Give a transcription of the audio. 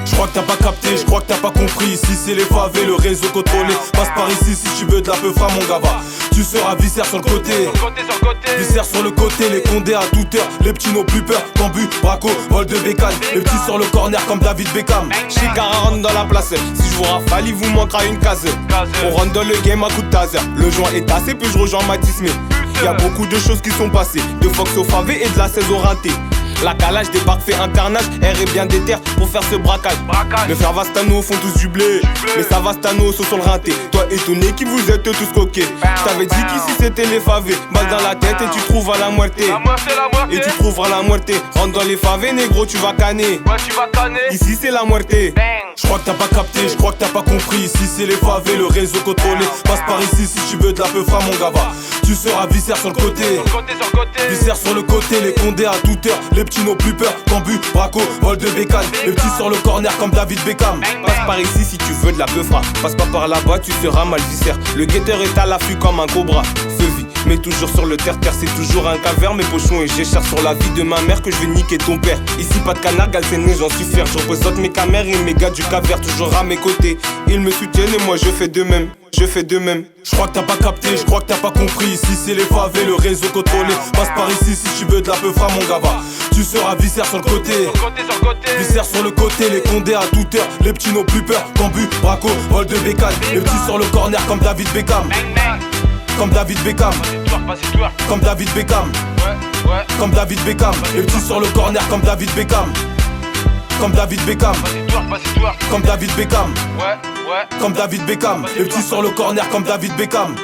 Je crois que t'as pas capté, je crois que t'as pas compris. Ici c'est les favés, le réseau contrôlé. Passe par ici si tu veux de la peu fra mon gava. Tu seras viscère sur le côté. Viscère sur le côté, les condés à toute heure. Les petits n'ont plus peur, Cambu, braco, vol de bécane. Les petits sur le corner comme David Beckham. Chez Cara rentre dans la place. Si je vous rafale, il vous manquera une case. On rentre dans le game à coup de taser. Le joint est tassé, puis je rejoins Matisme. Y'a beaucoup de choses qui sont passées. De Fox au favé et de la saison ratée. La calage débarque fait un carnage, R est bien déter pour faire ce braquage. Les frères Vastano font tous du blé, mais ça Vastano sont sur le rinté. Toi étonné qui vous êtes tous coqués. J't'avais dit qu'ici c'était les favés. Balle dans la tête et tu trouveras la muerte. Et tu trouveras la muerte. Rentre dans les favés négro tu vas canner. Ici c'est la muerte. Je crois que t'as pas capté, je crois que t'as pas compris. Ici c'est les favés, le réseau contrôlé. Passe par ici si tu veux de la peu fra mon gava. Tu seras viscère sur le côté. Viscère sur le côté, les condés à toute heure. Les petits n'ont plus peur, Cambu, braco, vol de bécane. Les petits sur le corner comme David Beckham. Passe par ici si tu veux de la peu fra. Passe pas par là-bas, tu seras mal viscère. Le guetteur est à l'affût comme un cobra. Feu vie, mais toujours sur le terre-terre, c'est toujours un caverne. Mes pochons et j'écharpe sur la vie de ma mère que je vais niquer ton père. Ici pas de canard, galséné, j'en suis fier. Je représente mes camères et mes gars du Cap-Vert, toujours à mes côtés. Ils me soutiennent et moi je fais de même. Je fais de même. Je crois que t'as pas capté, je crois que t'as pas compris. Ici c'est les favés, le réseau contrôlé. Passe par ici si tu veux de la peu fra mon gava. Tu seras viscère sur le côté. Viscère sur le côté, les condés à toute heure. Les petits n'ont plus peur, Cambu, braco, vol de bécane. Les petits sur le corner comme David Beckham. Comme David Beckham. Comme David Beckham. Comme David Beckham. Les petits sur le corner comme David Beckham. Comme David Beckham. Comme David Beckham. Comme David Beckham. Les petits sur le corner comme David Beckham.